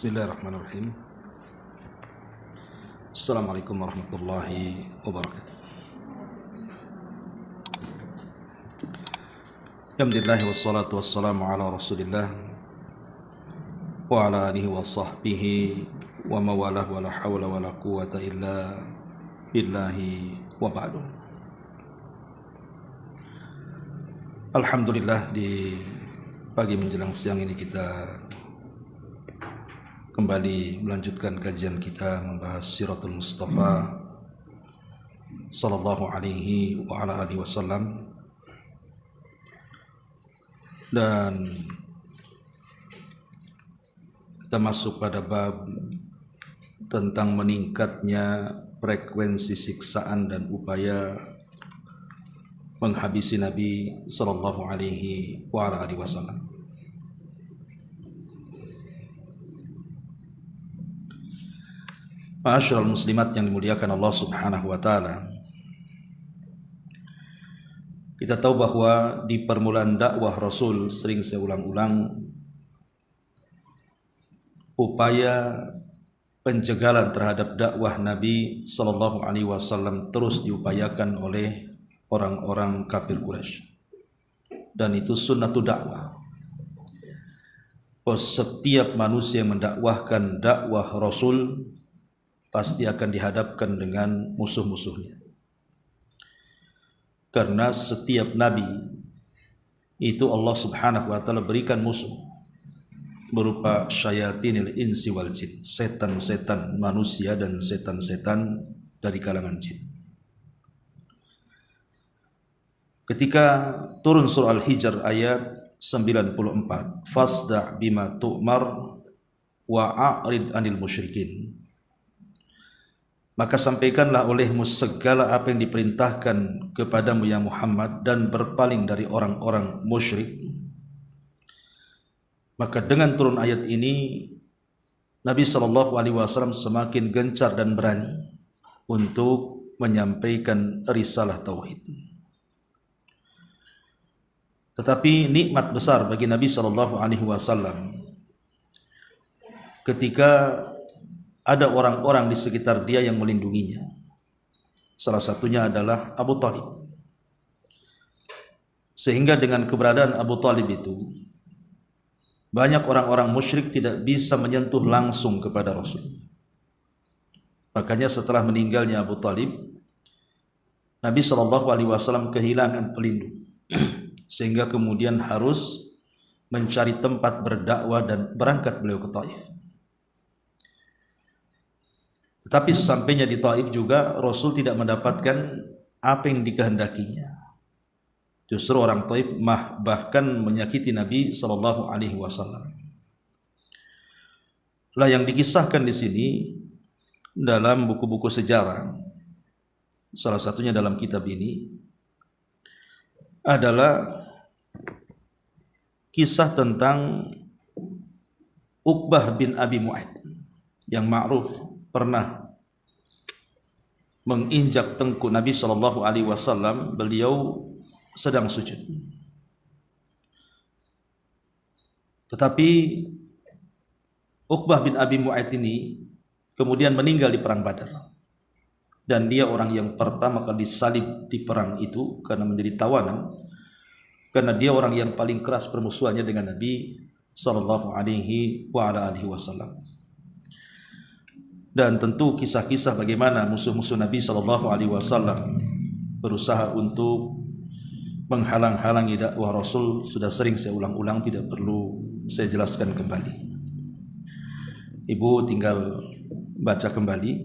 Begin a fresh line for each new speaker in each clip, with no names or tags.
Bismillahirrahmanirrahim. Assalamualaikum warahmatullahi wabarakatuh. Alhamdulillah wassalatu wassalamu ala rasulillah wa ala alihi wa sahbihi wa mawalah wa la hawla wa la quwata illa billahi wa ba'du. Alhamdulillah, di pagi menjelang siang ini kita kembali melanjutkan kajian kita membahas Siratul Mustafa sallallahu alaihi wa ala alihi wasallam, dan kita masuk pada bab tentang meningkatnya frekuensi siksaan dan upaya menghabisi Nabi sallallahu alaihi wa ala alihi wasallam. Ma'asyiral muslimat yang dimuliakan Allah Subhanahu wa taala. Kita tahu bahwa di permulaan dakwah Rasul sering saya ulang-ulang, upaya penjagalan terhadap dakwah Nabi sallallahu alaihi wasallam terus diupayakan oleh orang-orang kafir Quraisy. Dan itu sunnatul dakwah. Setiap manusia yang mendakwahkan dakwah Rasul pasti akan dihadapkan dengan musuh-musuhnya. Karena setiap nabi itu Allah Subhanahu wa taala berikan musuh berupa syayatinil insi wal jin, setan-setan manusia dan setan-setan dari kalangan jin. Ketika turun surah Al-Hijr ayat 94, fasda' bima tu'mar wa a'rid 'anil musyrikin, maka sampaikanlah olehmu segala apa yang diperintahkan kepadamu ya Muhammad, dan berpaling dari orang-orang musyrik. Maka dengan turun ayat ini Nabi SAW semakin gencar dan berani untuk menyampaikan risalah tauhid. Tetapi nikmat besar bagi Nabi SAW ketika ada orang-orang di sekitar dia yang melindunginya. Salah satunya adalah Abu Talib. Sehingga dengan keberadaan Abu Talib itu, banyak orang-orang musyrik tidak bisa menyentuh langsung kepada Rasul. Makanya setelah meninggalnya Abu Talib, Nabi SAW kehilangan pelindung. Sehingga kemudian harus mencari tempat berdakwah dan berangkat beliau ke Taif. Tetapi sesampainya di Taif juga Rasul tidak mendapatkan apa yang dikehendakinya. Justru orang Taif bahkan menyakiti Nabi sallallahu alaihi wasallam. Lah yang dikisahkan di sini dalam buku-buku sejarah, salah satunya dalam kitab ini adalah kisah tentang Uqbah bin Abi Mu'ayth yang ma'ruf pernah menginjak tengkuk Nabi sallallahu alaihi wasallam. Beliau sedang sujud. Tetapi Uqbah bin Abi Mu'ayth ini kemudian meninggal di perang Badar. Dan dia orang yang pertama kali disalib di perang itu karena menjadi tawanan. Karena dia orang yang paling keras permusuhannya dengan Nabi sallallahu alaihi wa ala alihi wasallam. Dan tentu kisah-kisah bagaimana musuh-musuh Nabi sallallahu alaihi wasallam berusaha untuk menghalang-halangi dakwah Rasul sudah sering saya ulang-ulang, tidak perlu saya jelaskan kembali. Ibu tinggal baca kembali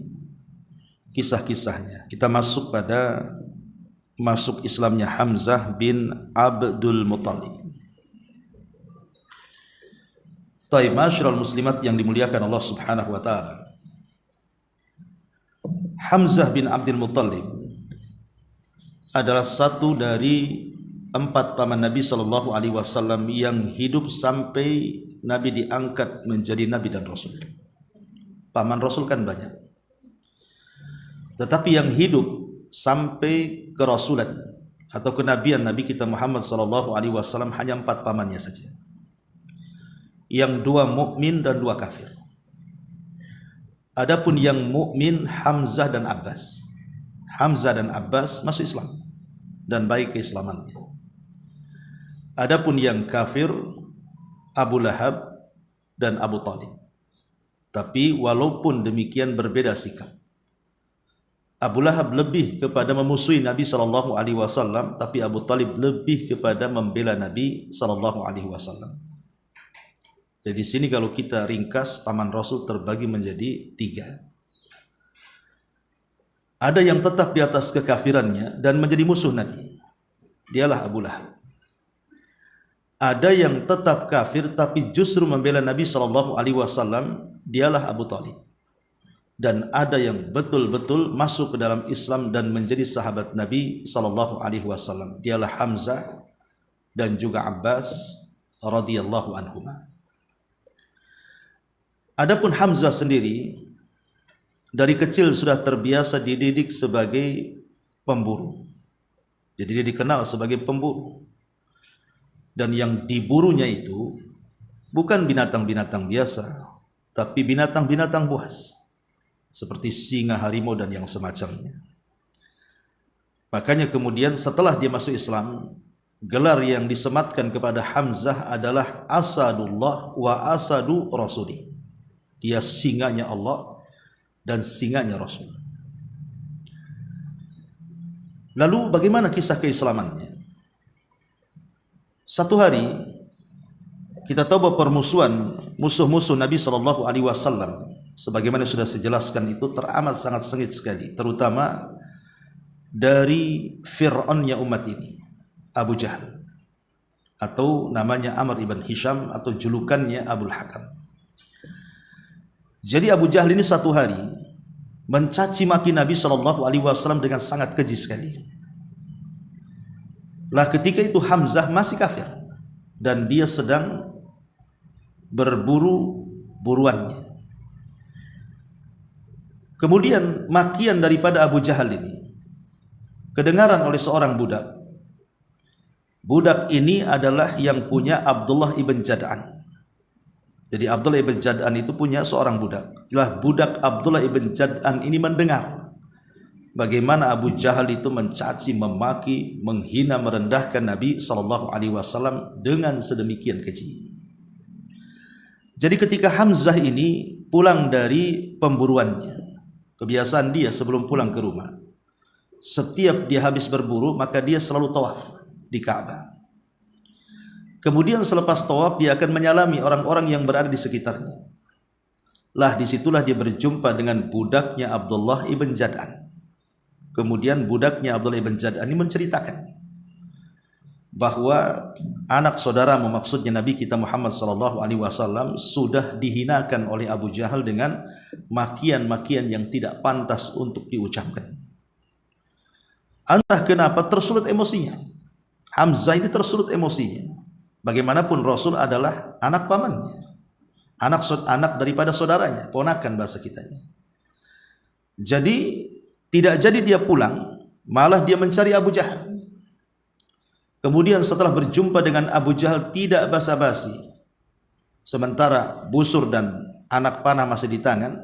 kisah-kisahnya. Kita masuk pada Islamnya Hamzah bin Abdul Muttalib. Taib, ma'asyiral muslimat yang dimuliakan Allah Subhanahu wa taala. Hamzah bin Abdul Muttalib adalah satu dari 4 paman Nabi sallallahu alaihi wasallam yang hidup sampai Nabi diangkat menjadi Nabi dan Rasul. Paman Rasul kan banyak, tetapi yang hidup sampai kerasulan atau kenabian Nabi kita Muhammad sallallahu alaihi wasallam hanya 4 pamannya saja. Yang 2 mukmin dan 2 kafir. Adapun yang mukmin Hamzah dan Abbas. Hamzah dan Abbas masuk Islam dan baik keislamannya. Adapun yang kafir Abu Lahab dan Abu Talib. Tapi walaupun demikian berbeda sikap. Abu Lahab lebih kepada memusuhi Nabi SAW, tapi Abu Talib lebih kepada membela Nabi SAW. Jadi di sini kalau kita ringkas, paman Rasul terbagi menjadi 3. Ada yang tetap di atas kekafirannya dan menjadi musuh Nabi. Dialah Abu Lahab. Ada yang tetap kafir tapi justru membela Nabi SAW. Dialah Abu Talib. Dan ada yang betul-betul masuk ke dalam Islam dan menjadi sahabat Nabi SAW. Dialah Hamzah dan juga Abbas radhiyallahu anhuma. Adapun Hamzah sendiri dari kecil sudah terbiasa dididik sebagai pemburu. Jadi dia dikenal sebagai pemburu. Dan yang diburunya itu bukan binatang-binatang biasa, tapi binatang-binatang buas. Seperti singa, harimau dan yang semacamnya. Makanya kemudian setelah dia masuk Islam, gelar yang disematkan kepada Hamzah adalah Asadullah wa Asadu Rasuli. Dia singanya Allah dan singanya Rasul. Lalu bagaimana kisah keislamannya? Satu hari kita tahu bahwa permusuhan musuh-musuh Nabi SAW, sebagaimana sudah saya jelaskan, itu teramat sangat sengit sekali, terutama dari Fir'aunnya umat ini, Abu Jahal, atau namanya Amr ibn Hisham, atau julukannya Abul Hakam. Jadi Abu Jahal ini satu hari mencaci maki Nabi SAW dengan sangat keji sekali. Lah ketika itu Hamzah masih kafir dan dia sedang berburu buruannya. Kemudian makian daripada Abu Jahal ini kedengaran oleh seorang budak. Budak ini adalah yang punya Abdullah ibn Jad'an. Jadi Abdullah ibn Jad'an itu punya seorang budak. Lah budak Abdullah ibn Jad'an ini mendengar bagaimana Abu Jahal itu mencaci, memaki, menghina, merendahkan Nabi SAW dengan sedemikian keji. Jadi ketika Hamzah ini pulang dari pemburuannya, kebiasaan dia sebelum pulang ke rumah, setiap dia habis berburu maka dia selalu tawaf di Ka'bah. Kemudian selepas tawaf dia akan menyalami orang-orang yang berada di sekitarnya. Lah disitulah dia berjumpa dengan budaknya Abdullah ibn Jad'an. Kemudian budaknya Abdullah ibn Jad'an ini menceritakan bahwa anak saudara, maksudnya Nabi kita Muhammad SAW, sudah dihinakan oleh Abu Jahal dengan makian-makian yang tidak pantas untuk diucapkan. Entah kenapa tersulut emosinya. Hamzah ini tersulut emosinya. Bagaimanapun Rasul adalah anak pamannya, anak daripada saudaranya, ponakan bahasa kitanya. Jadi tidak jadi dia pulang, malah dia mencari Abu Jahal. Kemudian setelah berjumpa dengan Abu Jahal tidak basa-basi, sementara busur dan anak panah masih di tangan,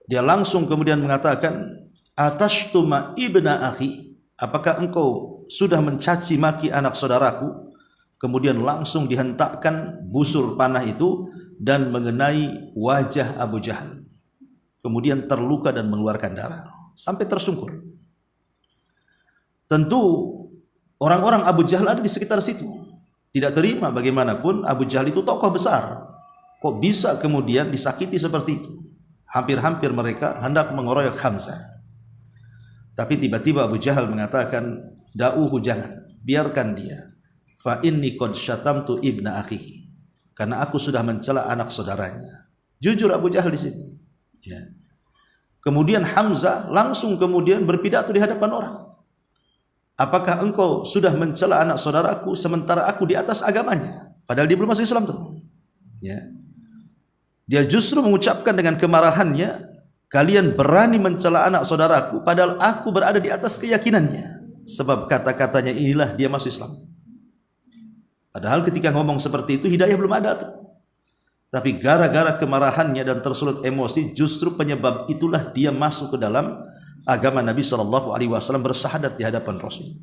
dia langsung kemudian mengatakan, "Atashtuma ibna akhi, apakah engkau sudah mencaci maki anak saudaraku?" Kemudian langsung dihentakkan busur panah itu dan mengenai wajah Abu Jahal. Kemudian terluka dan mengeluarkan darah sampai tersungkur. Tentu orang-orang Abu Jahal ada di sekitar situ, tidak terima, bagaimanapun Abu Jahal itu tokoh besar, kok bisa kemudian disakiti seperti itu. Hampir-hampir mereka hendak mengeroyok Hamzah. Tapi tiba-tiba Abu Jahal mengatakan, "Da'uhu, jangan, biarkan dia. Fa inni qad syatamtu ibna akhihi." Karena aku sudah mencela anak saudaranya. Jujur Abu Jahal di sini. Ya. Kemudian Hamzah langsung kemudian berpidato di hadapan orang. "Apakah engkau sudah mencela anak saudaraku sementara aku di atas agamanya?" Padahal dia belum masuk Islam tuh. Ya. Dia justru mengucapkan dengan kemarahannya, "Kalian berani mencela anak saudaraku padahal aku berada di atas keyakinannya." Sebab kata-katanya inilah dia masuk Islam. Padahal ketika ngomong seperti itu hidayah belum ada tuh. Tapi gara-gara kemarahannya dan tersulut emosi, justru penyebab itulah dia masuk ke dalam agama Nabi SAW, bersahadat di hadapan Rasul.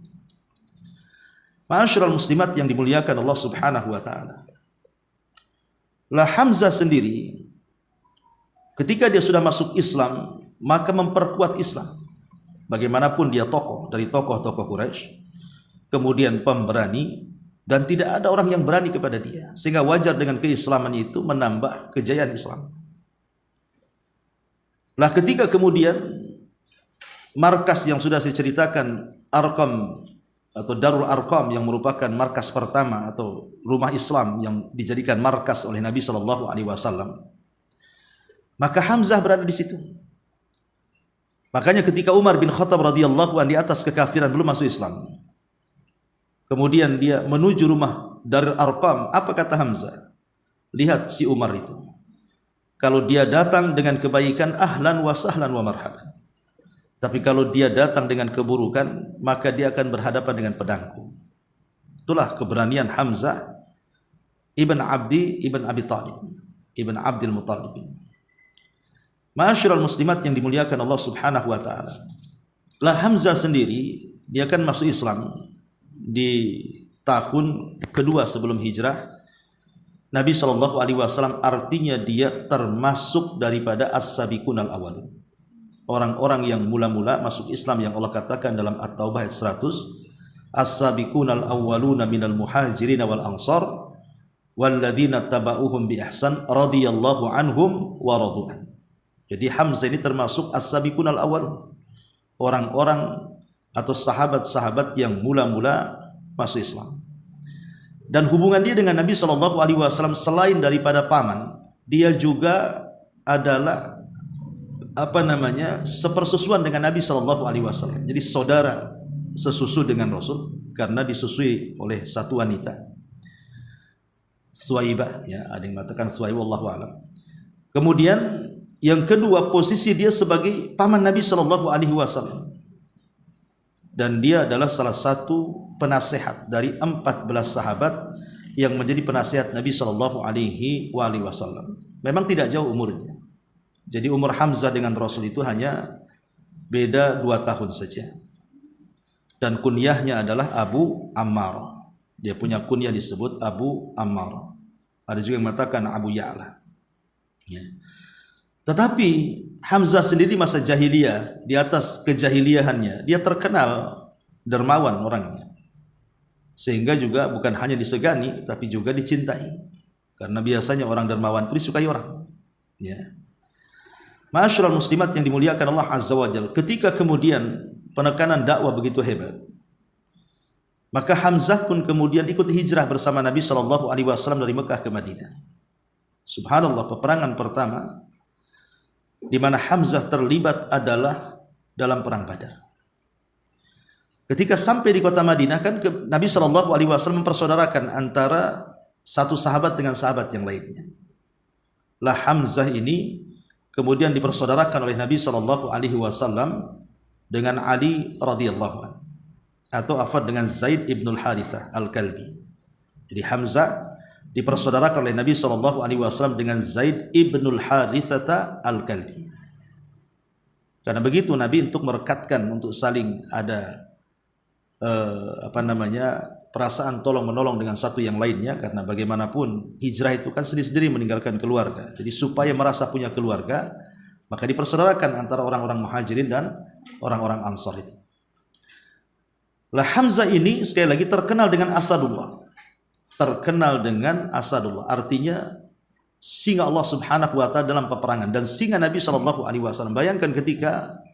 Ma'asyiral muslimat yang dimuliakan Allah Subhanahu wa taala. Lah Hamzah sendiri ketika dia sudah masuk Islam, maka memperkuat Islam. Bagaimanapun dia tokoh dari tokoh-tokoh Quraisy, kemudian pemberani, dan tidak ada orang yang berani kepada dia, sehingga wajar dengan keislamannya itu menambah kejayaan Islam. Lah ketika kemudian markas yang sudah saya ceritakan, Arqam atau Darul Arqam, yang merupakan markas pertama atau rumah Islam yang dijadikan markas oleh Nabi SAW, maka Hamzah berada di situ. Makanya ketika Umar bin Khattab radhiyallahu anhu di atas kekafiran belum masuk Islam, kemudian dia menuju rumah Darul Arqam, apa kata Hamzah? Lihat si Umar itu, kalau dia datang dengan kebaikan, ahlan wa sahlan wa marhaban. Tapi kalau dia datang dengan keburukan, maka dia akan berhadapan dengan pedangku. Itulah keberanian Hamzah ibn Abi Talib, ibn Abdul Muttalib. Ma'asyiral muslimat yang dimuliakan Allah Subhanahu wa taala. Lah Hamzah sendiri dia kan masuk Islam di tahun kedua sebelum hijrah Nabi SAW, artinya dia termasuk daripada as-sabiqun al-awwalun, orang-orang yang mula-mula masuk Islam yang Allah katakan dalam At-Taubah ayat 100, as-sabiqun al-awwaluna minal muhajirin wal ansar walladzina tabauhum bi ihsan radhiyallahu anhum wa radu'an. Jadi Hamzah ini termasuk as-sabiqun al-awwalun, orang-orang atau sahabat-sahabat yang mula-mula masuk Islam. Dan hubungan dia dengan Nabi SAW selain daripada paman, dia juga adalah sepersusuan dengan Nabi SAW. Jadi saudara sesusu dengan Rasul karena disusui oleh satu wanita, Suwaibah, ya, ada yang mengatakan Suwaibah, wallahu a'lam. Kemudian yang kedua, posisi dia sebagai paman Nabi SAW. Dan dia adalah salah satu penasehat dari 14 sahabat yang menjadi penasehat Nabi SAW. Memang tidak jauh umurnya. Jadi umur Hamzah dengan Rasul itu hanya beda 2 tahun saja. Dan kunyahnya adalah Abu Ammar. Dia punya kunyah disebut Abu Ammar. Ada juga yang mengatakan Abu Ya'la. Ya. Tetapi Hamzah sendiri masa jahiliyah, di atas kejahiliahannya, dia terkenal dermawan orangnya. Sehingga juga bukan hanya disegani, tapi juga dicintai. Karena biasanya orang dermawan itu disukai orang. Ya. Ma'asyiral muslimat yang dimuliakan Allah Azza wa Jalla, ketika kemudian penekanan dakwah begitu hebat, maka Hamzah pun kemudian ikut hijrah bersama Nabi SAW dari Mekah ke Madinah. Subhanallah, peperangan pertama di mana Hamzah terlibat adalah dalam perang Badar. Ketika sampai di kota Madinah, kan Nabi SAW mempersaudarakan antara satu sahabat dengan sahabat yang lainnya. Lah Hamzah ini kemudian dipersaudarakan oleh Nabi SAW dengan Ali radhiyallahu anhu, atau dengan Zaid ibnul Harithah al-Kalbi. Jadi Hamzah dipersaudarakan oleh Nabi SAW dengan Zaid ibnul Harithah al-Kalbi. Karena begitu Nabi untuk merekatkan, untuk saling ada perasaan tolong menolong dengan satu yang lainnya, karena bagaimanapun hijrah itu kan sendiri-sendiri meninggalkan keluarga. Jadi supaya merasa punya keluarga, maka dipersaudarakan antara orang-orang Muhajirin dan orang-orang Ansar itu. Lah Hamzah ini sekali lagi terkenal dengan Asadullah. Terkenal dengan Asadullah, artinya singa Allah Subhanahu wa taala dalam peperangan, dan singa Nabi SAW. Bayangkan ketika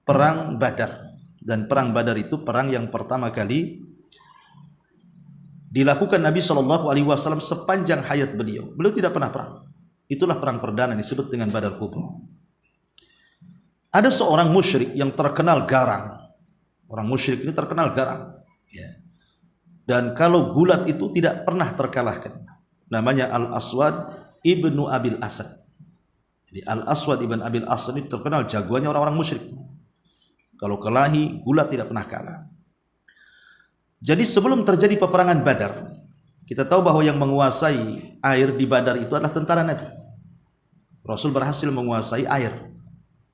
perang Badar, dan perang Badar itu perang yang pertama kali dilakukan Nabi SAW sepanjang hayat beliau. Beliau tidak pernah perang. Itulah perang perdana disebut dengan Badar Kubra. Ada seorang musyrik yang terkenal garang. Orang musyrik ini terkenal garang, ya. Dan kalau gulat itu tidak pernah terkalahkan. Namanya Al-Aswad ibnu Abil Asad. Jadi Al-Aswad ibn Abil Asad itu terkenal jagoannya orang-orang musyrik. Kalau kelahi, gulat tidak pernah kalah. Jadi sebelum terjadi peperangan Badar, Kita tahu bahwa yang menguasai air di Badar itu adalah tentara Nabi. Rasul berhasil menguasai air.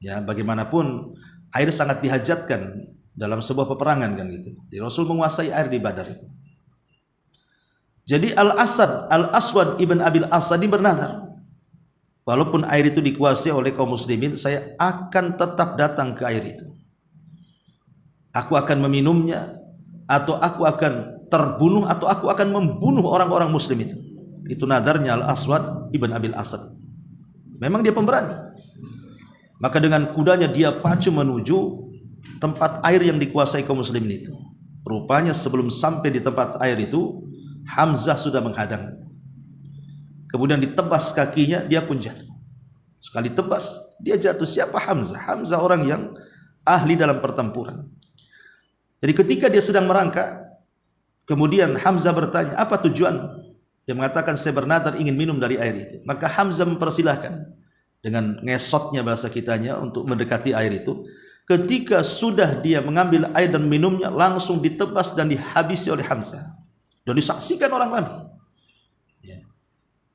Ya, bagaimanapun air sangat dihajatkan dalam sebuah peperangan kan gitu. Jadi Rasul menguasai air di Badar itu. Jadi Al-Aswad ibn Abil Asad ini bernazar, walaupun air itu dikuasai oleh kaum muslimin, saya akan tetap datang ke air itu. Aku akan meminumnya, atau aku akan terbunuh, atau aku akan membunuh orang-orang muslim itu. Itu nadarnya Al-Aswad ibn Abil Asad. Memang dia pemberani. Maka dengan kudanya dia pacu menuju tempat air yang dikuasai kaum muslimin itu. Rupanya sebelum sampai di tempat air itu, Hamzah sudah menghadang. Kemudian ditebas kakinya, dia pun jatuh. Sekali tebas, dia jatuh. Siapa Hamzah? Hamzah orang yang ahli dalam pertempuran. Jadi ketika dia sedang merangkak, kemudian Hamzah bertanya, apa tujuan? Dia mengatakan, saya bernadar ingin minum dari air itu. Maka Hamzah mempersilahkan dengan ngesotnya bahasa kitanya untuk mendekati air itu. Ketika sudah dia mengambil air dan minumnya, langsung ditebas dan dihabisi oleh Hamzah. Dan disaksikan orang ramai. Ya.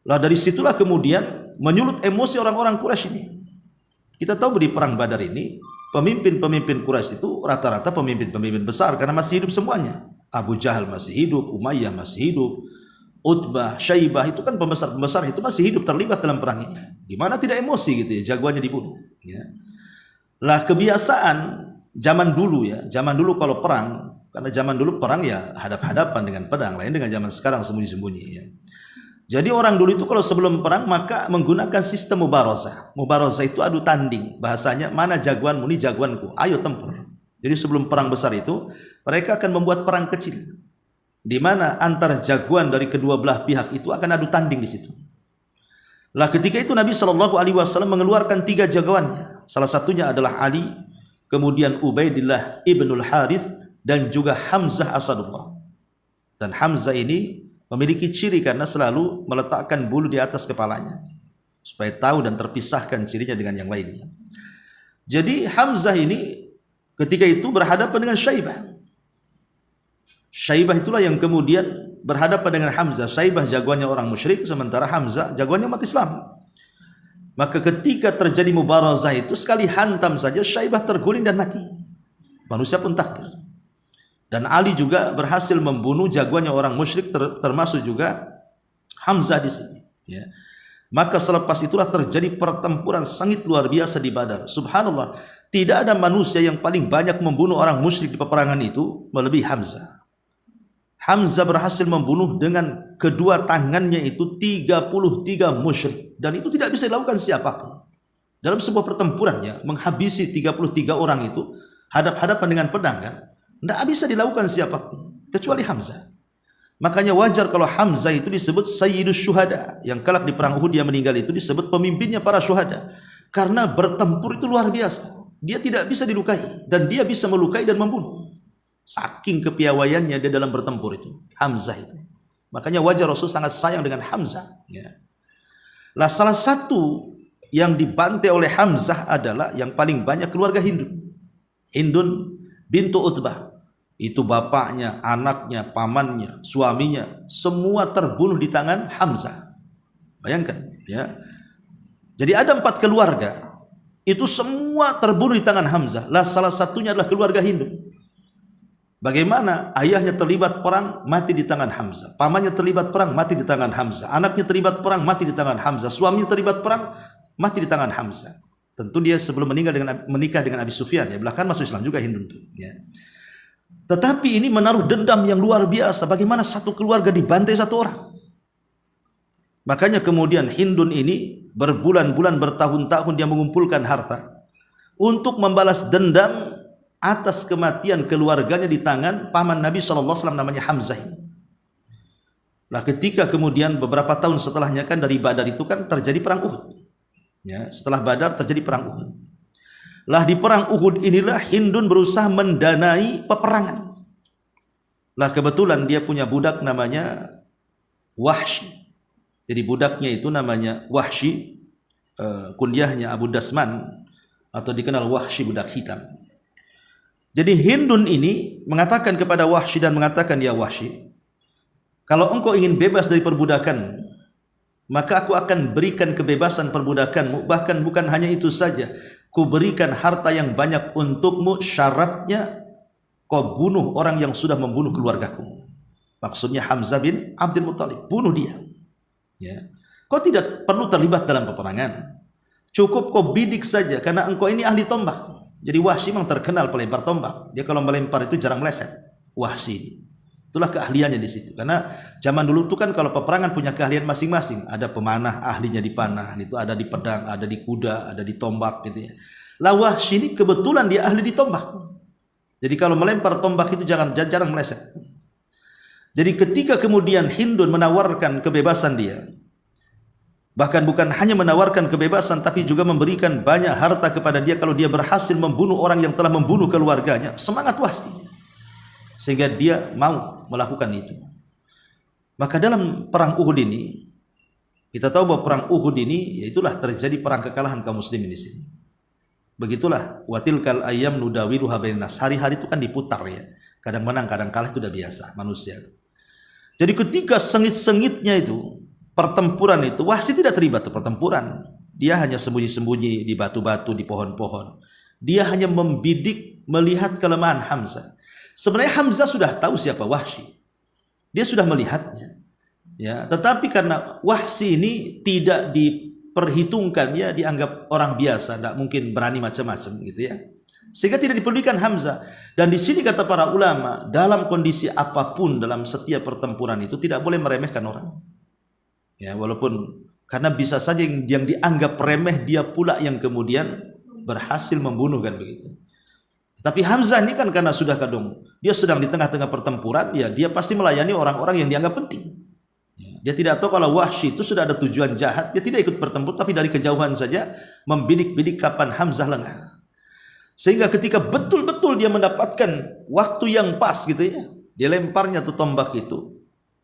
Lah dari situlah kemudian menyulut emosi orang-orang Quraisy ini. Kita tahu di perang Badar ini, pemimpin-pemimpin Quraisy itu rata-rata pemimpin-pemimpin besar karena masih hidup semuanya. Abu Jahal masih hidup, Umayyah masih hidup, Utbah, Syaibah itu kan pembesar-pembesar itu masih hidup terlibat dalam perang ini. Di mana tidak emosi gitu ya, jagoannya dibunuh. Ya. Lah kebiasaan zaman dulu ya, zaman dulu kalau perang, karena zaman dulu perang ya hadap-hadapan dengan pedang, lain dengan zaman sekarang sembunyi-sembunyi ya. Jadi orang dulu itu kalau sebelum perang maka menggunakan sistem mubarazah. Mubarazah itu adu tanding, bahasanya mana jagoanmu, ini jagoanku, ayo tempur. Jadi sebelum perang besar itu mereka akan membuat perang kecil, di mana antara jagoan dari kedua belah pihak itu akan adu tanding di situ. Lah ketika itu Nabi SAW mengeluarkan 3 jagoannya. Salah satunya adalah Ali, kemudian Ubaidillah ibnul Harith, dan juga Hamzah Asadullah. Dan Hamzah ini memiliki ciri karena selalu meletakkan bulu di atas kepalanya supaya tahu dan terpisahkan cirinya dengan yang lainnya. Jadi Hamzah ini ketika itu berhadapan dengan Syaibah. Syaibah itulah yang kemudian berhadapan dengan Hamzah. Syaibah jagoannya orang musyrik, sementara Hamzah jagoannya umat Islam. Maka ketika terjadi mubarazah itu, sekali hantam saja Syaibah terguling dan mati. Manusia pun takbir. Dan Ali juga berhasil membunuh jagoannya orang musyrik, termasuk juga Hamzah di sini. Ya. Maka selepas itulah terjadi pertempuran sangat luar biasa di Badar. Subhanallah, tidak ada manusia yang paling banyak membunuh orang musyrik di peperangan itu melebihi Hamzah. Hamzah berhasil membunuh dengan kedua tangannya itu 33 musyrik, dan itu tidak bisa dilakukan siapapun. Dalam sebuah pertempuran ya, menghabisi 33 orang itu hadap-hadapan dengan pedang kan, tidak bisa dilakukan siapapun kecuali Hamzah. Makanya wajar kalau Hamzah itu disebut Sayyidus Syuhada, yang kelak di perang Uhud dia meninggal itu disebut pemimpinnya para syuhada, karena bertempur itu luar biasa. Dia tidak bisa dilukai dan dia bisa melukai dan membunuh. Saking kepiawaiannya dia dalam bertempur itu, Hamzah itu. Makanya wajar Rasul sangat sayang dengan Hamzah. Ya. Lah salah satu yang dibantai oleh Hamzah adalah yang paling banyak keluarga Hindun. Hindun bintu Utbah. Itu bapaknya, anaknya, pamannya, suaminya, semua terbunuh di tangan Hamzah. Bayangkan, ya. Jadi ada 4 keluarga, itu semua terbunuh di tangan Hamzah. Lah salah satunya adalah keluarga Hindun. Bagaimana ayahnya terlibat perang, mati di tangan Hamzah. Pamannya terlibat perang, mati di tangan Hamzah. Anaknya terlibat perang, mati di tangan Hamzah. Suaminya terlibat perang, mati di tangan Hamzah. Tentu dia sebelum menikah dengan Abi Sufyan, ya, belakangan masuk Islam juga Hindun tuh, ya. Tetapi ini menaruh dendam yang luar biasa. Bagaimana satu keluarga dibantai satu orang? Makanya kemudian Hindun ini berbulan-bulan, bertahun-tahun dia mengumpulkan harta untuk membalas dendam atas kematian keluarganya di tangan paman Nabi SAW namanya Hamzah ini. Nah ketika kemudian beberapa tahun setelahnya kan dari Badar itu kan terjadi perang Uhud. Ya, setelah Badar terjadi perang Uhud. Lah di perang Uhud inilah Hindun berusaha mendanai peperangan. Lah kebetulan dia punya budak namanya Wahsy. Jadi budaknya itu namanya Wahsy, kunyahnya Abu Dasman atau dikenal Wahsy budak hitam. Jadi Hindun ini mengatakan kepada Wahsy dan mengatakan, ya Wahsy, kalau engkau ingin bebas dari perbudakan, maka aku akan berikan kebebasan perbudakanmu. Bahkan bukan hanya itu saja, ku berikan harta yang banyak untukmu, syaratnya kau bunuh orang yang sudah membunuh keluargaku. Maksudnya Hamzah bin Abdul Muttalib, bunuh dia. Ya. Kau tidak perlu terlibat dalam peperangan, cukup kau bidik saja, karena engkau ini ahli tombak. Jadi Wahsy memang terkenal pelempar tombak. Dia kalau melempar itu jarang meleset. Wahsy ini, itulah keahliannya di situ. Karena zaman dulu itu kan kalau peperangan punya keahlian masing-masing. Ada pemanah, ahlinya di panah, itu ada di pedang, ada di kuda, ada di tombak gitu ya. Lah Wahsy ini kebetulan dia ahli di tombak. Jadi kalau melempar tombak itu jarang meleset. Jadi ketika kemudian Hindun menawarkan kebebasan dia, bahkan bukan hanya menawarkan kebebasan, tapi juga memberikan banyak harta kepada dia kalau dia berhasil membunuh orang yang telah membunuh keluarganya. Semangat Wahsy, sehingga dia mau melakukan itu. Maka dalam perang Uhud ini, kita tahu bahwa perang Uhud ini, yaitulah terjadi perang kekalahan kaum muslimin di sini. Begitulah, watilkal ayyam nudawiluha bainan nas. Hari-hari itu kan diputar ya. Kadang menang, kadang kalah, itu udah biasa manusia itu. Jadi ketika sengit-sengitnya itu pertempuran itu, Wahsy tidak terlibat di pertempuran. Dia hanya sembunyi-sembunyi di batu-batu, di pohon-pohon. Dia hanya membidik, melihat kelemahan Hamzah. Sebenarnya Hamzah sudah tahu siapa Wahsy. Dia sudah melihatnya. Ya, tetapi karena Wahsy ini tidak diperhitungkan, ya dianggap orang biasa, tidak mungkin berani macam-macam gitu ya. Sehingga tidak dipedulikan Hamzah. Dan di sini kata para ulama, dalam kondisi apapun dalam setiap pertempuran itu tidak boleh meremehkan orang. Ya, walaupun karena bisa saja yang dianggap remeh dia pula yang kemudian berhasil membunuh kan begitu. Tapi Hamzah ini kan karena sudah kadung dia sedang di tengah-tengah pertempuran, ya dia pasti melayani orang-orang yang dianggap penting. Ya, dia tidak tahu kalau Wahsy itu sudah ada tujuan jahat, dia tidak ikut bertempur, tapi dari kejauhan saja membidik-bidik kapan Hamzah lengah. Sehingga ketika betul-betul dia mendapatkan waktu yang pas gitu ya, dia lemparnya tuh tombak itu,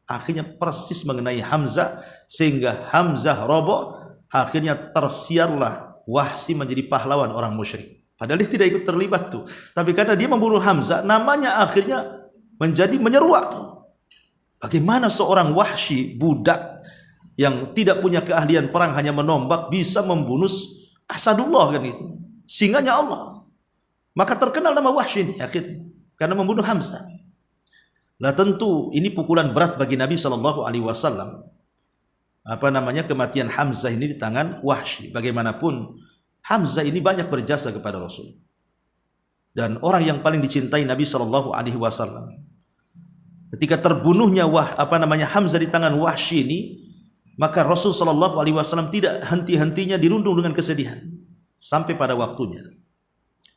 akhirnya persis mengenai Hamzah, sehingga Hamzah roboh. Akhirnya tersiarlah Wahsy menjadi pahlawan orang musyrik. Padahal dia tidak ikut terlibat tuh, tapi karena dia membunuh Hamzah, namanya akhirnya menjadi menyeruak tuh. Bagaimana seorang Wahsy, budak yang tidak punya keahlian perang, hanya menombak, bisa membunuh Asadullah kan itu, singanya Allah. Maka terkenal nama Wahsy ini akhirnya karena membunuh Hamzah. Nah tentu ini pukulan berat bagi Nabi SAW. Kematian Hamzah ini di tangan Wahsy. Bagaimanapun Hamzah ini banyak berjasa kepada Rasul, dan orang yang paling dicintai Nabi SAW. Ketika terbunuhnya Hamzah di tangan Wahsy ini, maka Rasul SAW tidak henti-hentinya dirundung dengan kesedihan sampai pada waktunya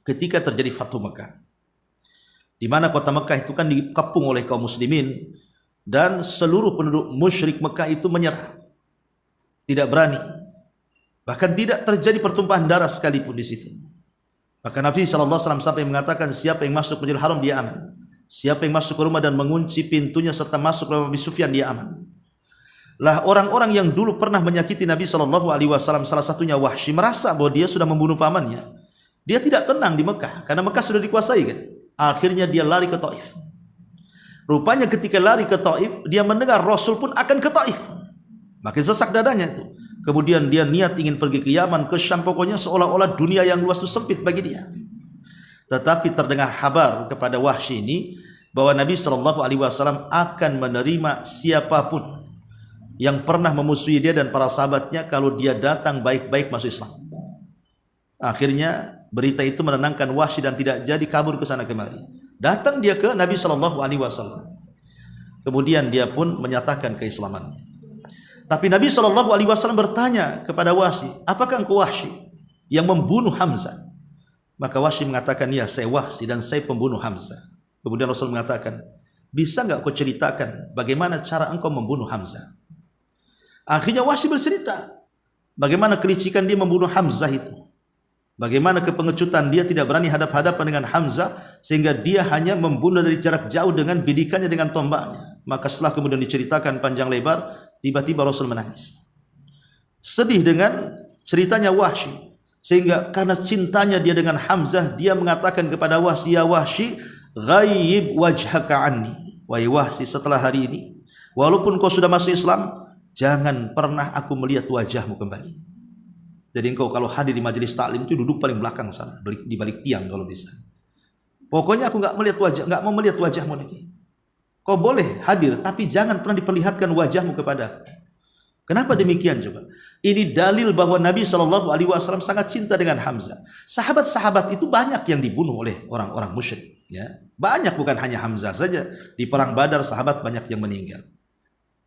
ketika terjadi Fathu Mekah, di mana kota Mekah itu kan dikepung oleh kaum muslimin, dan seluruh penduduk musyrik Mekah itu menyerah, tidak berani, bahkan tidak terjadi pertumpahan darah sekalipun di situ. Maka Nabi SAW sampai mengatakan, siapa yang masuk Masjidil Haram dia aman, siapa yang masuk ke rumah dan mengunci pintunya serta masuk ke rumah Abu Sufyan dia aman. Lah orang-orang yang dulu pernah menyakiti Nabi SAW, salah satunya Wahsy, merasa bahwa dia sudah membunuh pamannya. Dia tidak tenang di Mekah, karena Mekah sudah dikuasai kan. Akhirnya dia lari ke Taif. Rupanya ketika lari ke Taif, dia mendengar Rasul pun akan ke Taif. Makin sesak dadanya itu. Kemudian dia niat ingin pergi ke Yaman, ke Syam, pokoknya seolah-olah dunia yang luas itu sempit bagi dia. Tetapi terdengar kabar kepada Wahsy ini bahwa Nabi SAW akan menerima siapapun yang pernah memusuhi dia dan para sahabatnya kalau dia datang baik-baik masuk Islam. Akhirnya berita itu menenangkan Wahsy dan tidak jadi kabur ke sana kemari. Datang dia ke Nabi SAW. Kemudian dia pun menyatakan keislamannya. Tapi Nabi SAW bertanya kepada Wahsy, apakah engkau Wahsy yang membunuh Hamzah? Maka Wahsy mengatakan, ya saya Wahsy dan saya pembunuh Hamzah. Kemudian Rasul mengatakan, bisa enggak kau ceritakan bagaimana cara engkau membunuh Hamzah? Akhirnya Wahsy bercerita bagaimana kelicikan dia membunuh Hamzah itu. Bagaimana kepengecutan dia tidak berani hadap-hadapan dengan Hamzah, sehingga dia hanya membunuh dari jarak jauh dengan bidikannya, dengan tombaknya. Maka setelah kemudian diceritakan panjang lebar, tiba-tiba Rasul menangis, sedih dengan ceritanya Wahsy. Sehingga karena cintanya dia dengan Hamzah, dia mengatakan kepada Wahsy, ya Wahsy, ghaib wajhaka anni. Wahai Wahsy, setelah hari ini Walaupun kau sudah masuk Islam, jangan pernah aku melihat wajahmu kembali. Jadi engkau kalau hadir di majelis taklim itu duduk paling belakang sana, di balik tiang kalau bisa. Pokoknya aku nggak mau melihat wajahmu lagi. Kau boleh hadir, tapi jangan pernah diperlihatkan wajahmu kepada. Kenapa demikian coba? Ini dalil bahwa Nabi SAW sangat cinta dengan Hamzah. Sahabat-sahabat itu banyak yang dibunuh oleh orang-orang musyrik. Ya, banyak, bukan hanya Hamzah saja. Di perang Badar sahabat banyak yang meninggal.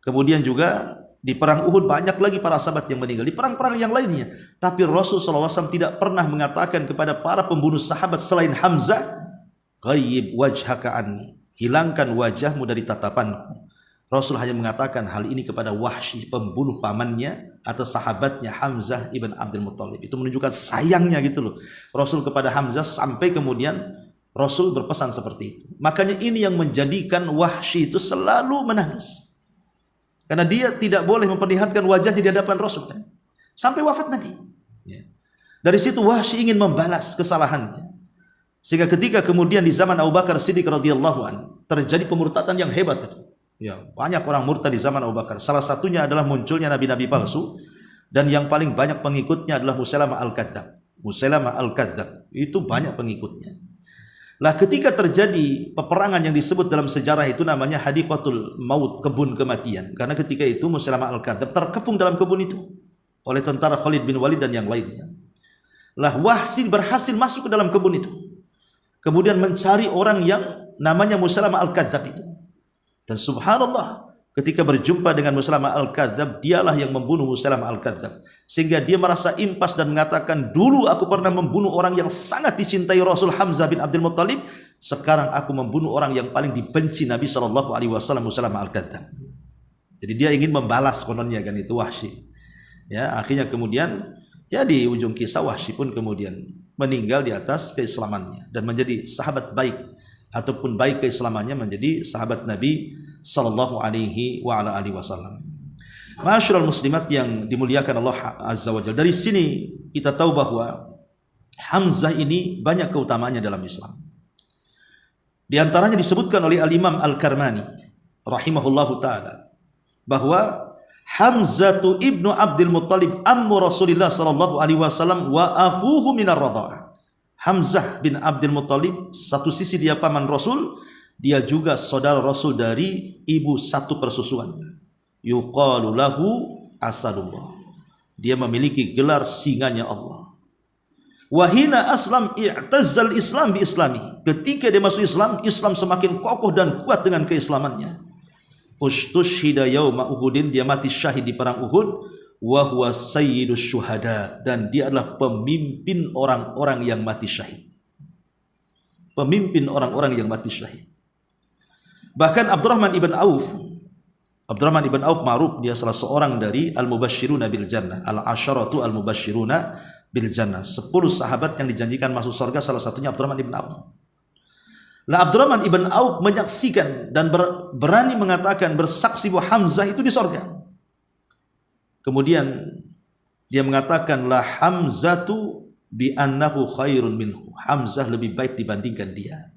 Kemudian juga di perang Uhud banyak lagi para sahabat yang meninggal. Di perang-perang yang lainnya. Tapi Rasulullah SAW tidak pernah mengatakan kepada para pembunuh sahabat selain Hamzah, ghayyib wajhaka anni, hilangkan wajahmu dari tatapanku. Rasul hanya mengatakan hal ini kepada Wahsy, pembunuh pamannya atau sahabatnya Hamzah ibn Abdul Muttalib. Itu menunjukkan sayangnya gitu loh Rasul kepada Hamzah, sampai kemudian Rasul berpesan seperti itu. Makanya ini yang menjadikan Wahsy itu selalu menangis, karena dia tidak boleh memperlihatkan wajahnya di hadapan Rasul kan? Sampai wafat Nabi. Ya. Dari situ Wahsy ingin membalas kesalahannya, sehingga ketika kemudian di zaman Abu Bakar Siddiq radhiyallahu an terjadi pemurtadan yang hebat itu. Ya, banyak orang murtad di zaman Abu Bakar. Salah satunya adalah munculnya nabi-nabi palsu, dan yang paling banyak pengikutnya adalah Musailamah al-Kadzdzab. Musailamah al-Kadzdzab itu banyak pengikutnya. Lah ketika terjadi peperangan yang disebut dalam sejarah itu namanya Hadiqatul Maut, kebun kematian. Karena ketika itu Musailamah al-Kadzdzab terkepung dalam kebun itu oleh tentara Khalid bin Walid dan yang lainnya. Lah Wahsy berhasil masuk ke dalam kebun itu, kemudian mencari orang yang namanya Musailamah al-Kadzdzab itu. Dan subhanallah, ketika berjumpa dengan Musailamah al-Kadzdzab, dialah yang membunuh Musailamah al-Kadzdzab. Sehingga dia merasa impas dan mengatakan, dulu aku pernah membunuh orang yang sangat dicintai Rasul, Hamzah bin Abdul Muttalib. Sekarang aku membunuh orang yang paling dibenci Nabi SAW, Musailamah al-Kadzdzab. Jadi dia ingin membalas kononnya kan itu Wahsy. Ya, akhirnya kemudian ya di ujung kisah Wahsy pun kemudian meninggal di atas keislamannya dan menjadi sahabat baik, ataupun baik keislamannya menjadi sahabat Nabi sallallahu alaihi wa ala alihi wasallam. Ma'asyiral muslimat yang dimuliakan Allah Azza wa Jalla. Dari sini kita tahu bahwa Hamzah ini banyak keutamaannya dalam Islam. Di antaranya disebutkan oleh Al-Imam Al-Karmani rahimahullahu taala bahwa Hamzatu ibnu Abdul Muttalib ammu Rasulillah sallallahu alaihi wasallam wa akhuhu minar radha'ah. Hamzah bin Abdul Muttalib, satu sisi dia paman Rasul, dia juga saudara Rasul dari ibu satu persusuan. Yuqalu lahu Asadullah. Dia memiliki gelar singanya Allah. Wahina aslam i'tazzal Islam bi islami. Ketika dia masuk Islam, Islam semakin kokoh dan kuat dengan keislamannya. Ustushhida yauma Uhudin, dia mati syahid di perang Uhud. Wa huwa sayyidus syuhada, dan dia adalah pemimpin orang-orang yang mati syahid. Pemimpin orang-orang yang mati syahid. Bahkan Abdurrahman ibn Auf ma'ruf, dia salah seorang dari al-mubasysyiruna bil jannah, al-asyaratu al-mubasysyiruna bil jannah. 10 sahabat yang dijanjikan masuk surga, salah satunya Abdurrahman ibn Auf. Lah Abdurrahman ibn Auf menyaksikan dan berani mengatakan, bersaksi bahwa Hamzah itu di surga. Kemudian dia mengatakan, la Hamzatu bi annahu khairun minhu. Hamzah lebih baik dibandingkan dia.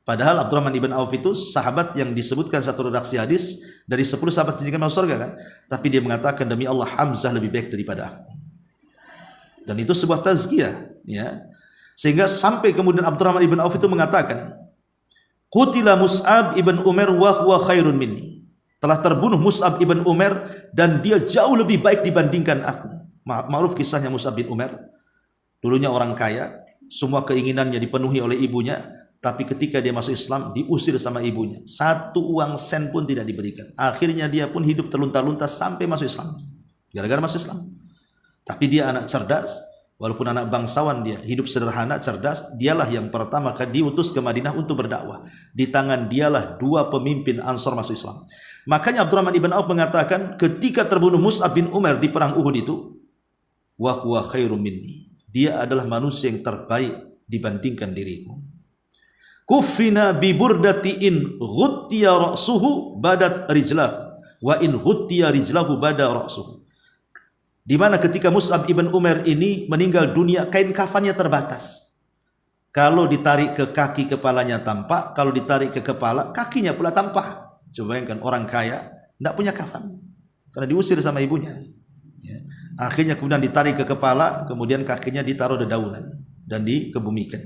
Padahal Abdurrahman ibn Auf itu sahabat yang disebutkan satu redaksi hadis dari 10 sahabat yang masuk surga kan. Tapi dia mengatakan, demi Allah Hamzah lebih baik daripada aku. Dan itu sebuah tazkiyah, ya. Sehingga sampai kemudian Abdurrahman ibn Auf itu mengatakan, qutila Mus'ab ibn Umair wa huwa khairun minni. Telah terbunuh Mus'ab ibn Umair dan dia jauh lebih baik dibandingkan aku. Ma'ruf kisahnya Mus'ab bin Umair. Dulunya orang kaya, semua keinginannya dipenuhi oleh ibunya, tapi ketika dia masuk Islam diusir sama ibunya. Satu uang sen pun tidak diberikan. Akhirnya dia pun hidup terlunta-lunta sampai masuk Islam. Gara-gara masuk Islam. Tapi dia anak cerdas, walaupun anak bangsawan, dia hidup sederhana, cerdas. Dialah yang pertama kali diutus ke Madinah untuk berdakwah. Di tangan dialah 2 pemimpin Ansor masuk Islam. Makanya Abdurrahman ibn Auf mengatakan, ketika terbunuh Mus'ab bin Umair di perang Uhud itu, wa huwa khairum minni. Dia adalah manusia yang terbaik dibandingkan diriku. Kuffina bi burdati in ghuttiya ra'suhu badat rijlah wa in ghuttiya rijlahu bada ra'suhu. Di mana ketika Mus'ab ibn Umair ini meninggal dunia, kain kafannya terbatas. Kalau ditarik ke kaki, kepalanya tampak. Kalau ditarik ke kepala, kakinya pula tampak. Coba bayangkan orang kaya, tidak punya kafan karena diusir sama ibunya. Ya. Akhirnya kemudian ditarik ke kepala, kemudian kakinya ditaruh dedaunan dan dikebumikan.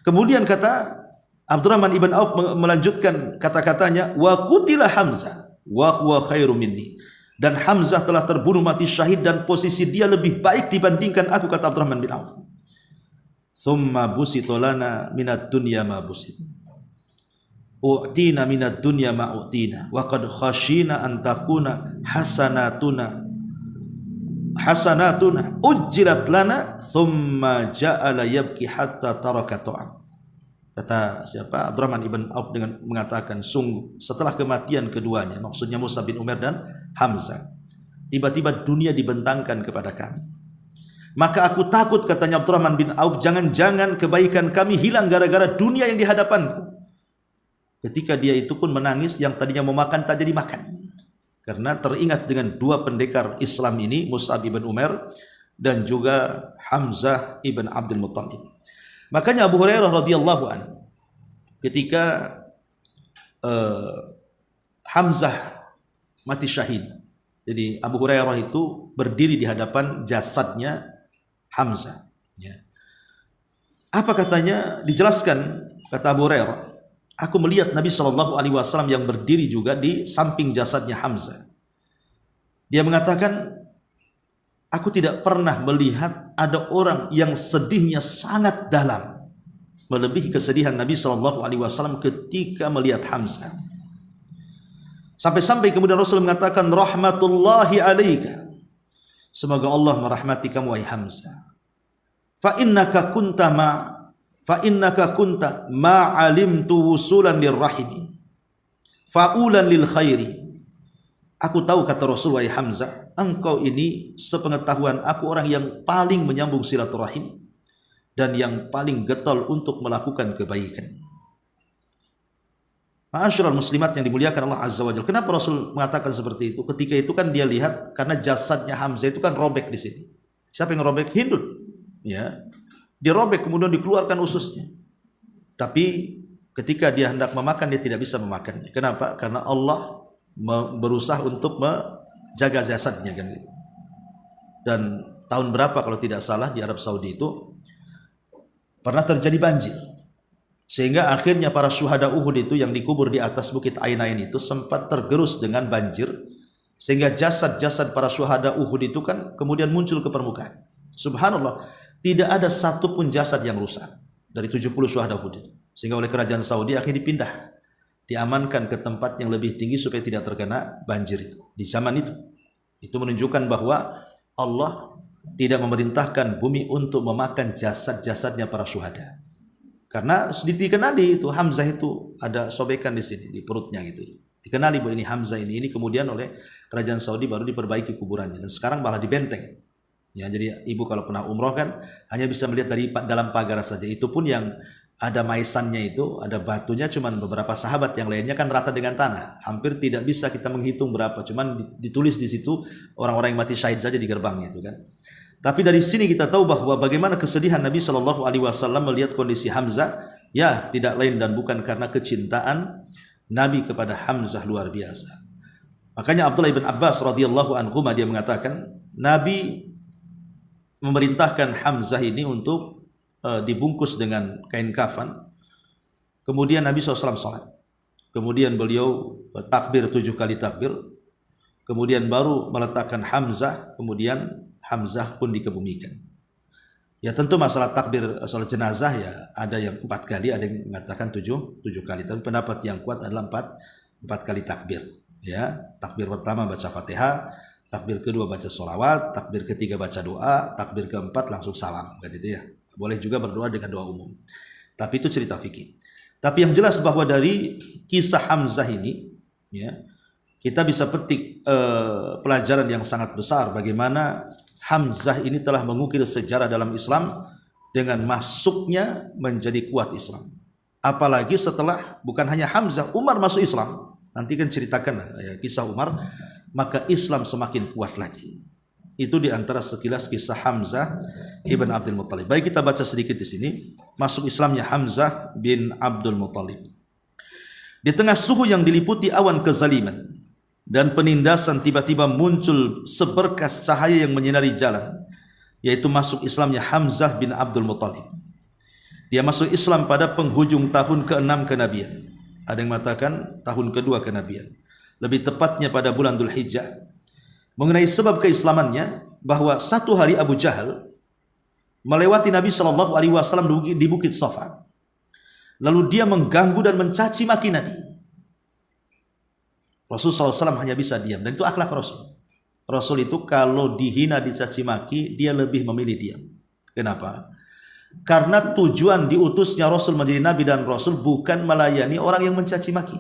Kemudian kata Abdurrahman ibn Auf melanjutkan kata-katanya, wa qutila Hamzah wa huwa khairu minni. Dan Hamzah telah terbunuh mati syahid dan posisi dia lebih baik dibandingkan aku, kata Abdurrahman bin Auf. Thumma busito lana minad dunya ma busit. U'tina minad dunya ma u'tina wa qad khashina an takuna hasanatuna ujjilat lana thumma ja'ala yabki hatta taraka ta'am. Kata siapa? Abdurrahman ibn Auf dengan mengatakan, sungguh setelah kematian keduanya, maksudnya Mus'ab bin Umair dan Hamzah, tiba-tiba dunia dibentangkan kepada kami. Maka aku takut, katanya Abdurrahman bin Auf, jangan-jangan kebaikan kami hilang gara-gara dunia yang di hadapanku. Ketika dia itu pun menangis, yang tadinya mau makan tak jadi makan. Karena teringat dengan dua pendekar Islam ini, Mus'ab ibn Umair dan juga Hamzah ibn Abdul Muttalib. Makanya Abu Hurairah radhiyallahu an, ketika Hamzah mati syahid, jadi Abu Hurairah itu berdiri di hadapan jasadnya Hamzah. Ya. Apa katanya? Dijelaskan, kata Abu Hurairah, aku melihat Nabi SAW yang berdiri juga di samping jasadnya Hamzah. Dia mengatakan, aku tidak pernah melihat ada orang yang sedihnya sangat dalam melebihi kesedihan Nabi SAW ketika melihat Hamzah. Sampai-sampai kemudian Rasul mengatakan, rahmatullahi alaika, semoga Allah merahmati kamu wahai Hamzah. Fa innaka kunta ma alimtu wusulan lirrahimi fa'ulan lil khairi. Aku tahu, kata Rasul, wahai Hamzah, engkau ini sepengetahuan aku orang yang paling menyambung silaturahim dan yang paling getol untuk melakukan kebaikan. Ma'asyiral muslimat yang dimuliakan Allah Azza wa Jalla. Kenapa Rasul mengatakan seperti itu? Ketika itu kan dia lihat, karena jasadnya Hamzah itu kan robek di sini. Siapa yang robek? Hindun. Ya. Dirobek kemudian dikeluarkan ususnya. Tapi ketika dia hendak memakan, dia tidak bisa memakannya. Kenapa? Karena Allah berusaha untuk menjaga jasadnya kan gitu. Dan tahun berapa kalau tidak salah di Arab Saudi itu pernah terjadi banjir, sehingga akhirnya para syuhada Uhud itu yang dikubur di atas bukit Ainain itu sempat tergerus dengan banjir, sehingga jasad-jasad para syuhada Uhud itu kan kemudian muncul ke permukaan. Subhanallah, tidak ada satupun jasad yang rusak dari 70 syuhada Uhud itu, sehingga oleh kerajaan Saudi akhirnya dipindah, diamankan ke tempat yang lebih tinggi supaya tidak terkena banjir itu. Di zaman itu menunjukkan bahwa Allah tidak memerintahkan bumi untuk memakan jasad-jasadnya para syuhada. Karena dikenali itu Hamzah itu ada sobekan di sini di perutnya gitu. Dikenali bahwa ini Hamzah ini kemudian oleh kerajaan Saudi baru diperbaiki kuburannya dan sekarang malah dibenteng. Ya, jadi ibu kalau pernah umroh kan hanya bisa melihat dari dalam pagar saja. Itu pun yang ada maisannya itu, ada batunya cuman beberapa sahabat, yang lainnya kan rata dengan tanah. Hampir tidak bisa kita menghitung berapa, cuman ditulis di situ orang-orang yang mati syahid saja di gerbang itu kan. Tapi dari sini kita tahu bahwa bagaimana kesedihan Nabi SAW melihat kondisi Hamzah, ya tidak lain dan bukan karena kecintaan Nabi kepada Hamzah luar biasa. Makanya Abdullah bin Abbas radhiyallahu anhu dia mengatakan, Nabi memerintahkan Hamzah ini untuk dibungkus dengan kain kafan. Kemudian Nabi SAW sholat. Kemudian beliau takbir 7 kali takbir. Kemudian baru meletakkan Hamzah. Kemudian Hamzah pun dikebumikan. Ya tentu masalah takbir sholat jenazah ya ada yang 4 kali, ada yang mengatakan 7 kali. Tapi pendapat yang kuat adalah 4 kali takbir. Ya, takbir pertama baca Fatihah, takbir kedua baca sholawat, takbir ketiga baca doa, takbir keempat langsung salam, kan itu ya. Boleh juga berdoa dengan doa umum. Tapi itu cerita fikih. Tapi yang jelas bahwa dari kisah Hamzah ini, ya, kita bisa petik pelajaran yang sangat besar bagaimana Hamzah ini telah mengukir sejarah dalam Islam dengan masuknya menjadi kuat Islam. Apalagi setelah bukan hanya Hamzah, Umar masuk Islam. Nanti kan ceritakan ya, kisah Umar, maka Islam semakin kuat lagi. Itu diantara sekilas kisah Hamzah ibn Abdul Muttalib. Baik, kita baca sedikit di sini. Masuk Islamnya Hamzah bin Abdul Muttalib. Di tengah suhu yang diliputi awan kezaliman, dan penindasan tiba-tiba muncul seberkas cahaya yang menyinari jalan, yaitu masuk Islamnya Hamzah bin Abdul Muttalib. Dia masuk Islam pada penghujung tahun ke-6 kenabian. Ada yang mengatakan tahun kedua kenabian. Lebih tepatnya pada bulan Dzulhijjah. Mengenai sebab keislamannya, bahwa satu hari Abu Jahal melewati Nabi SAW di Bukit Safa. Lalu dia mengganggu dan mencaci maki Nabi. Rasulullah SAW hanya bisa diam, dan itu akhlak Rasul. Rasul itu kalau dihina, dicaci maki, dia lebih memilih diam. Kenapa? Karena tujuan diutusnya Rasul menjadi Nabi dan Rasul bukan melayani orang yang mencaci maki.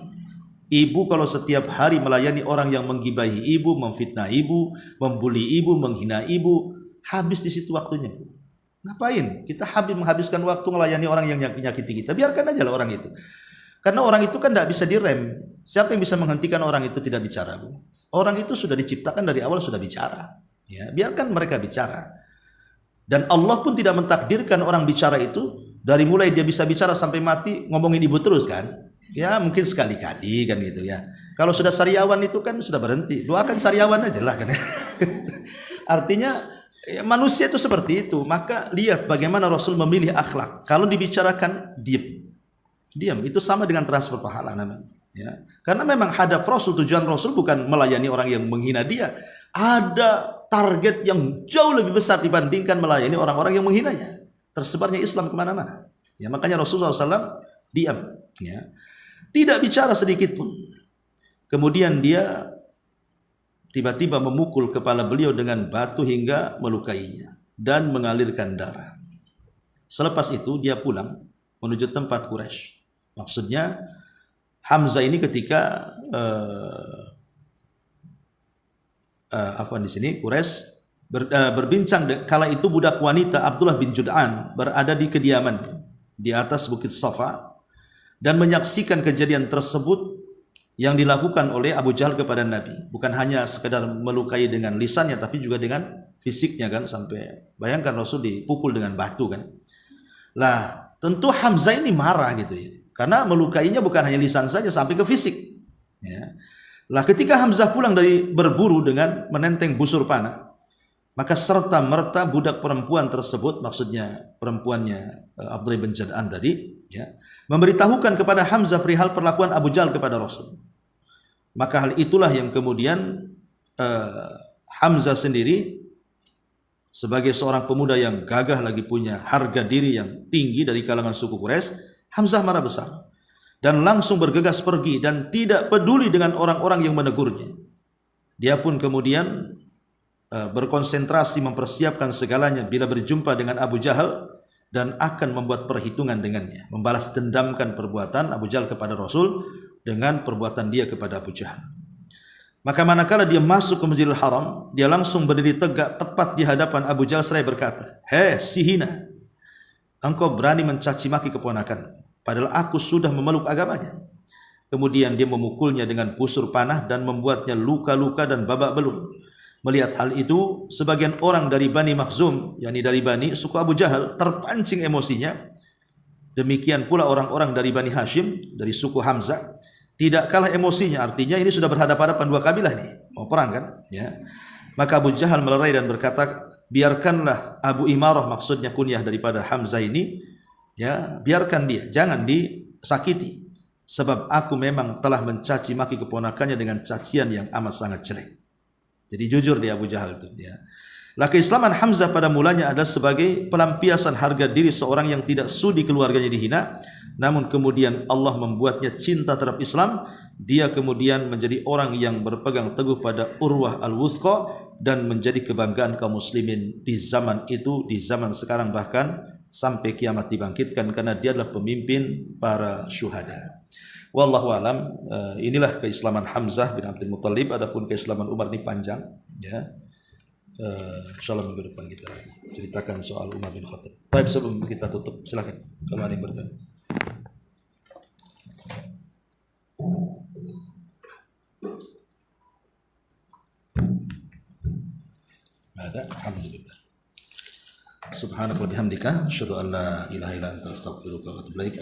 Ibu kalau setiap hari melayani orang yang menggibahi ibu, memfitnah ibu, membuli ibu, menghina ibu, habis di situ waktunya. Ngapain? Kita menghabiskan waktu melayani orang yang menyakiti kita. Biarkan aja lah orang itu. Karena orang itu kan tidak bisa direm. Siapa yang bisa menghentikan orang itu tidak bicara, Bu? Orang itu sudah diciptakan dari awal sudah bicara. Ya, biarkan mereka bicara. Dan Allah pun tidak mentakdirkan orang bicara itu dari mulai dia bisa bicara sampai mati ngomongin ibu terus kan? Ya mungkin sekali-kali kan gitu ya. Kalau sudah sariawan itu kan sudah berhenti. Doakan sariawan aja lah kan. Artinya ya, manusia itu seperti itu. Maka lihat bagaimana Rasul memilih akhlak. Kalau dibicarakan diam. Diam itu sama dengan transfer pahala namanya. Ya. Karena memang hadaf Rasul, tujuan Rasul bukan melayani orang yang menghina dia. Ada target yang jauh lebih besar dibandingkan melayani orang-orang yang menghinanya. Tersebarnya Islam kemana-mana. Ya, makanya Rasulullah SAW diam. Ya. Tidak bicara sedikit pun. Kemudian dia tiba-tiba memukul kepala beliau dengan batu hingga melukainya. Dan mengalirkan darah. Selepas itu dia pulang menuju tempat Quraisy. Maksudnya Hamzah ini ketika di sini Quraisy berbincang kala itu budak wanita Abdullah bin Jud'an berada di kediaman di atas Bukit Safa dan menyaksikan kejadian tersebut yang dilakukan oleh Abu Jahal kepada Nabi. Bukan hanya sekedar melukai dengan lisannya tapi juga dengan fisiknya kan, sampai bayangkan Rasul dipukul dengan batu kan. Lah, tentu Hamzah ini marah gitu ya. Karena melukainya bukan hanya lisan saja sampai ke fisik. Ya. Lah ketika Hamzah pulang dari berburu dengan menenteng busur panah, maka serta merta budak perempuan tersebut, maksudnya perempuannya Abdullah bin Jad'an tadi, ya, memberitahukan kepada Hamzah perihal perlakuan Abu Jahal kepada Rasul. Maka hal itulah yang kemudian Hamzah sendiri sebagai seorang pemuda yang gagah lagi punya harga diri yang tinggi dari kalangan suku Quraisy, Hamzah marah besar dan langsung bergegas pergi dan tidak peduli dengan orang-orang yang menegurnya. Dia pun kemudian berkonsentrasi mempersiapkan segalanya bila berjumpa dengan Abu Jahal dan akan membuat perhitungan dengannya, membalas dendamkan perbuatan Abu Jahal kepada Rasul dengan perbuatan dia kepada Abu Jahal. Maka manakala dia masuk ke Masjidil Haram, dia langsung berdiri tegak tepat di hadapan Abu Jahal seraya berkata, "Hei si hina, engkau berani mencaci maki keponakan, padahal aku sudah memeluk agamanya." Kemudian dia memukulnya dengan busur panah dan membuatnya luka-luka dan babak belur. Melihat hal itu, sebagian orang dari Bani Makhzum, yakni dari Bani suku Abu Jahal, terpancing emosinya. Demikian pula orang-orang dari Bani Hashim, dari suku Hamzah, tidak kalah emosinya. Artinya ini sudah berhadapan-hadapan dua kabilah nih, mau perang kan? Ya. Maka Abu Jahal melerai dan berkata, biarkanlah Abu Imarah, maksudnya kunyah daripada Hamzah ini, ya, biarkan dia, jangan disakiti, sebab aku memang telah mencaci maki keponakannya dengan cacian yang amat sangat jelek. Jadi jujur dia Abu Jahal itu. Ya. Lah keislaman Hamzah pada mulanya adalah sebagai pelampiasan harga diri seorang yang tidak sudi keluarganya dihina, namun kemudian Allah membuatnya cinta terhadap Islam. Dia kemudian menjadi orang yang berpegang teguh pada Urwah al-Wuthqa dan menjadi kebanggaan kaum muslimin di zaman itu, di zaman sekarang, bahkan sampai kiamat dibangkitkan, karena dia adalah pemimpin para syuhada. Wallahu alam. Inilah keislaman Hamzah bin Abdul Muttalib. Adapun keislaman Umar ini panjang, ya. Insyaallah minggu depan kita ceritakan soal Umar bin Khattab. Baik, sebelum kita tutup, silakan kalau ada yang bertanya. Ada, alhamdulillah. Subhanaka wa bihamdika, asyhadu an la ilaha illa anta, astaghfiruka wa atubu ilaik.